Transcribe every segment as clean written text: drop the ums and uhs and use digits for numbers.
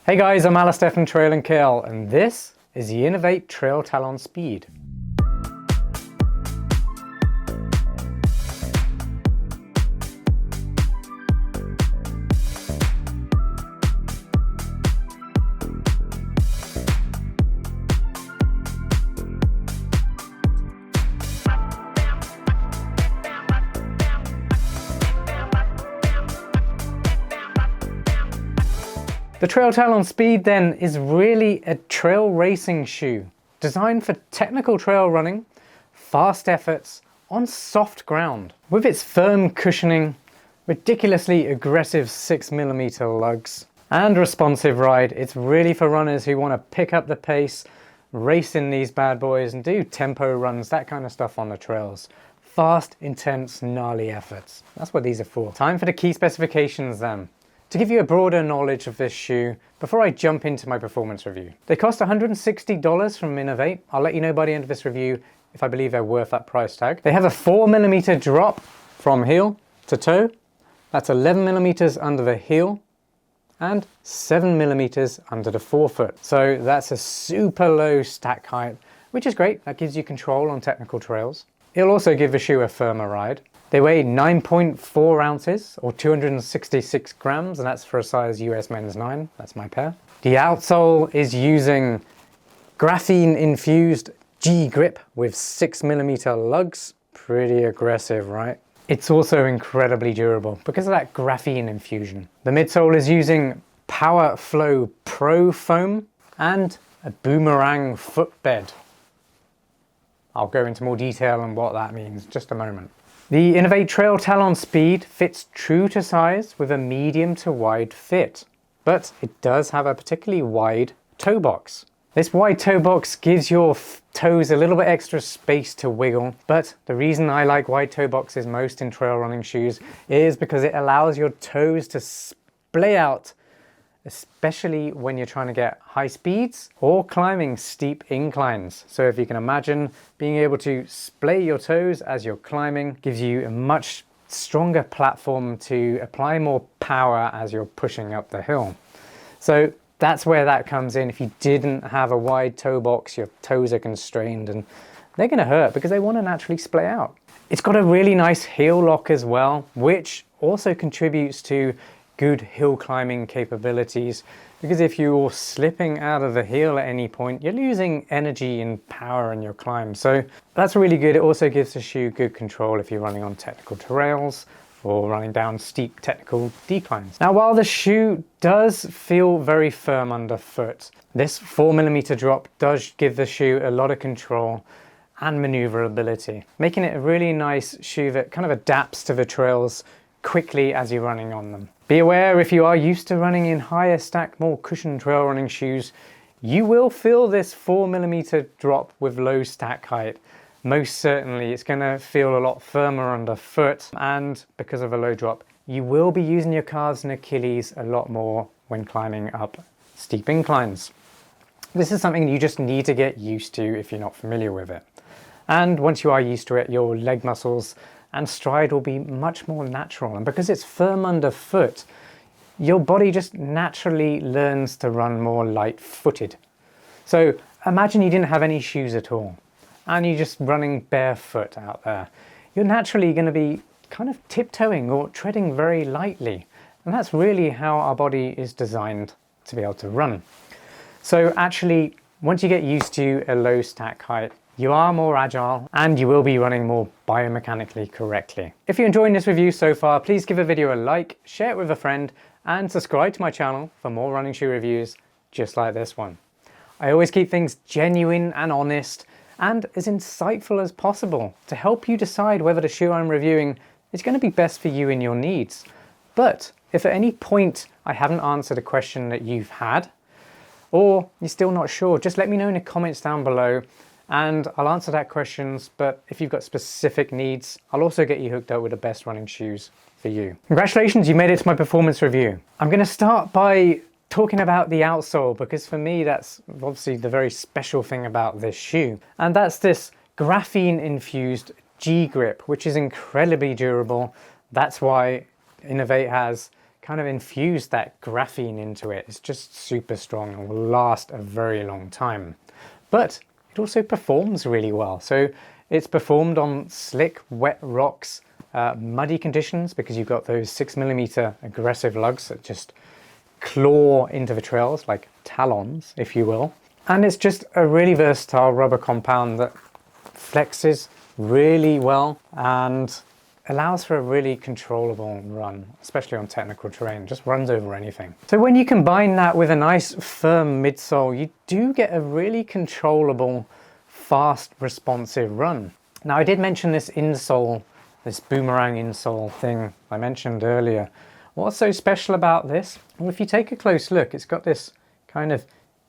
Hey guys, I'm Alistair from Trail and Kale, and this is the Inov8 Trailtalon Speed. The Trailtalon Speed then is really a trail racing shoe, designed for technical trail running, fast efforts on soft ground. With its firm cushioning, ridiculously aggressive 6mm lugs, and responsive ride, it's really for runners who want to pick up the pace, race in these bad boys and do tempo runs, that kind of stuff on the trails. Fast, intense, gnarly efforts. That's what these are for. Time for the key specifications then. To give you a broader knowledge of this shoe, before I jump into my performance review. They cost $160 from Inov8. I'll let you know by the end of this review if I believe they're worth that price tag. They have a 4mm drop from heel to toe. That's 11mm under the heel and 7mm under the forefoot. So that's a super low stack height, which is great. That gives you control on technical trails. It'll also give the shoe a firmer ride. They weigh 9.4 ounces or 266 grams, and that's for a size US men's 9. That's my pair. The outsole is using graphene infused G grip with 6mm lugs. Pretty aggressive, right? It's also incredibly durable because of that graphene infusion. The midsole is using Power Flow Pro foam and a boomerang footbed. I'll go into more detail on what that means in just a moment. The Inov8 Trailtalon Speed fits true to size with a medium to wide fit, but it does have a particularly wide toe box. This wide toe box gives your toes a little bit extra space to wiggle, but the reason I like wide toe boxes most in trail running shoes is because it allows your toes to splay out, especially when you're trying to get high speeds or climbing steep inclines. So if you can imagine, being able to splay your toes as you're climbing gives you a much stronger platform to apply more power as you're pushing up the hill. So that's where that comes in. If you didn't have a wide toe box, your toes are constrained and they're going to hurt because they want to naturally splay out. It's got a really nice heel lock as well, which also contributes to good hill climbing capabilities, because if you're slipping out of the heel at any point, you're losing energy and power in your climb. So that's really good. It also gives the shoe good control if you're running on technical trails or running down steep technical declines. Now, while the shoe does feel very firm underfoot, this 4mm drop does give the shoe a lot of control and maneuverability, making it a really nice shoe that kind of adapts to the trails quickly as you're running on them. Be aware, if you are used to running in higher stack, more cushioned trail running shoes, you will feel this 4mm drop with low stack height. Most certainly, it's going to feel a lot firmer underfoot, and because of a low drop, you will be using your calves and Achilles a lot more when climbing up steep inclines. This is something you just need to get used to if you're not familiar with it. And once you are used to it, your leg muscles and stride will be much more natural, and because it's firm underfoot, your body just naturally learns to run more light-footed. So imagine you didn't have any shoes at all and you're just running barefoot out there. You're naturally going to be kind of tiptoeing or treading very lightly, and that's really how our body is designed to be able to run. So actually, once you get used to a low stack height, you are more agile and you will be running more biomechanically correctly. If you're enjoying this review so far, please give the video a like, share it with a friend, and subscribe to my channel for more running shoe reviews just like this one. I always keep things genuine and honest and as insightful as possible to help you decide whether the shoe I'm reviewing is going to be best for you and your needs. But if at any point I haven't answered a question that you've had, or you're still not sure, just let me know in the comments down below and I'll answer that questions. But if you've got specific needs, I'll also get you hooked up with the best running shoes for you. Congratulations, you made it to my performance review. I'm going to start by talking about the outsole, because for me that's obviously the very special thing about this shoe, and that's this graphene infused G grip, which is incredibly durable. That's why Inov8 has kind of infused that graphene into it. It's just super strong and will last a very long time. But it also performs really well. So it's performed on slick, wet rocks, muddy conditions, because you've got those 6mm aggressive lugs that just claw into the trails like talons, if you will. And it's just a really versatile rubber compound that flexes really well and allows for a really controllable run, especially on technical terrain. Just runs over anything. So when you combine that with a nice firm midsole, you do get a really controllable, fast, responsive run. Now, I did mention this insole, this boomerang insole thing I mentioned earlier. What's so special about this? Well, if you take a close look, it's got this kind of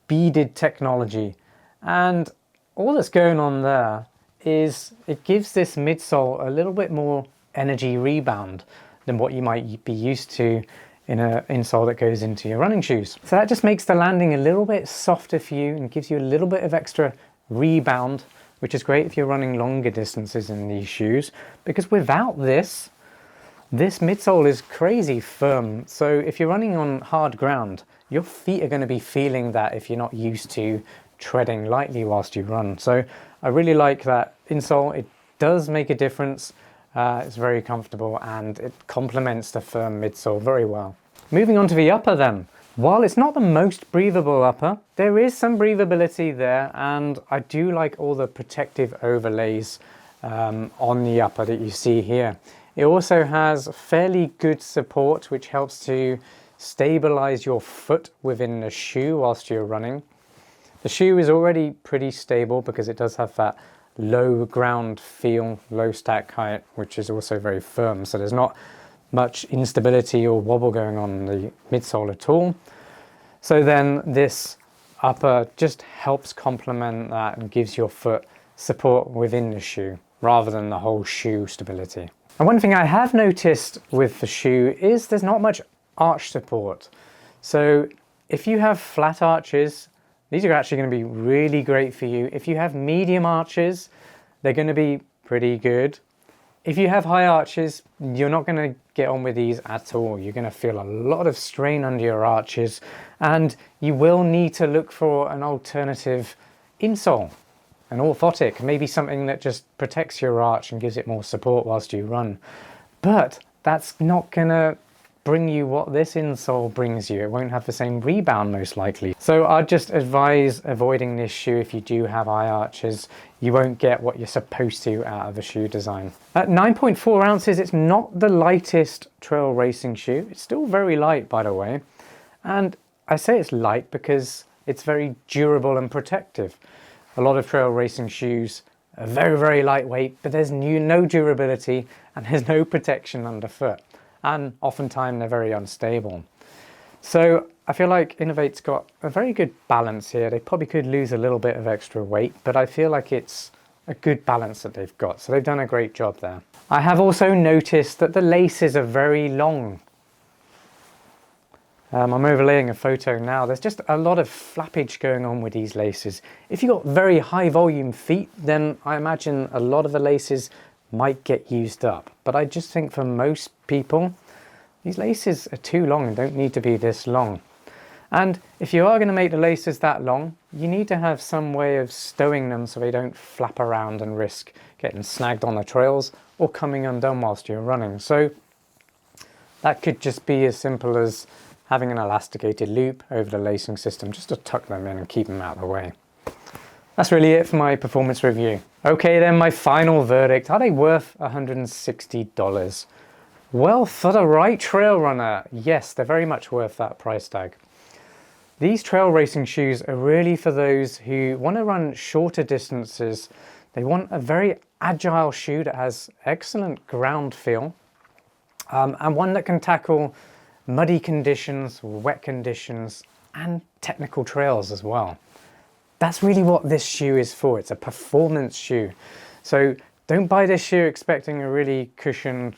beaded technology, and all that's going on there is it gives this midsole a little bit more energy rebound than what you might be used to in an insole that goes into your running shoes. So that just makes the landing a little bit softer for you and gives you a little bit of extra rebound, which is great if you're running longer distances in these shoes, because without this midsole is crazy firm. So if you're running on hard ground, your feet are going to be feeling that if you're not used to treading lightly whilst you run. So I really like that insole. It does make a difference. It's very comfortable and it complements the firm midsole very well. Moving on to the upper then. While it's not the most breathable upper, there is some breathability there, and I do like all the protective overlays on the upper that you see here. It also has fairly good support, which helps to stabilize your foot within the shoe whilst you're running. The shoe is already pretty stable because it does have that low ground feel, low stack height, which is also very firm. So there's not much instability or wobble going on in the midsole at all. So then this upper just helps complement that and gives your foot support within the shoe rather than the whole shoe stability. And one thing I have noticed with the shoe is there's not much arch support. So if you have flat arches, these are actually going to be really great for you. If you have medium arches, they're going to be pretty good. If you have high arches, you're not going to get on with these at all. You're going to feel a lot of strain under your arches, and you will need to look for an alternative insole, an orthotic, maybe something that just protects your arch and gives it more support whilst you run. But that's not going to bring you what this insole brings you. It won't have the same rebound most likely. So I'd just advise avoiding this shoe if you do have high arches. You won't get what you're supposed to out of the shoe design. At 9.4 ounces, it's not the lightest trail racing shoe. It's still very light, by the way. And I say it's light because it's very durable and protective. A lot of trail racing shoes are very, very lightweight, but there's no durability and there's no protection underfoot. And oftentimes they're very unstable. So I feel like Inov8's got a very good balance here. They probably could lose a little bit of extra weight, but I feel like it's a good balance that they've got. So they've done a great job there. I have also noticed that the laces are very long. I'm overlaying a photo now. There's just a lot of flappage going on with these laces. If you've got very high volume feet, then I imagine a lot of the laces might get used up. But I just think for most people, these laces are too long and don't need to be this long. And if you are going to make the laces that long, you need to have some way of stowing them so they don't flap around and risk getting snagged on the trails or coming undone whilst you're running. So that could just be as simple as having an elasticated loop over the lacing system just to tuck them in and keep them out of the way. That's really it for my performance review. Okay then, my final verdict. Are they worth $160? Well, for the right trail runner, yes, they're very much worth that price tag. These trail racing shoes are really for those who want to run shorter distances. They want a very agile shoe that has excellent ground feel, and one that can tackle muddy conditions, wet conditions, and technical trails as well. That's really what this shoe is for. It's a performance shoe. So don't buy this shoe expecting a really cushioned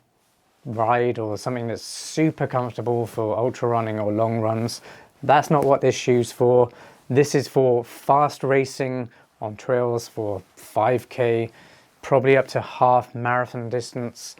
ride or something that's super comfortable for ultra running or long runs. That's not what this shoe's for. This is for fast racing on trails for 5K, probably up to half marathon distance.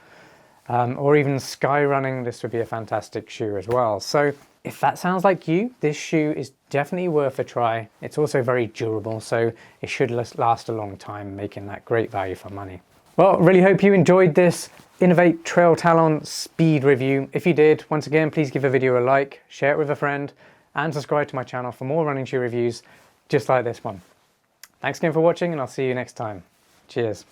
or even sky running, this would be a fantastic shoe as well. So if that sounds like you, this shoe is definitely worth a try. It's also very durable, so it should last a long time, making that great value for money. Well, really hope you enjoyed this Inov8 Trailtalon Speed review. If you did, once again, please give the video a like, share it with a friend, and subscribe to my channel for more running shoe reviews just like this one. Thanks again for watching, and I'll see you next time. Cheers.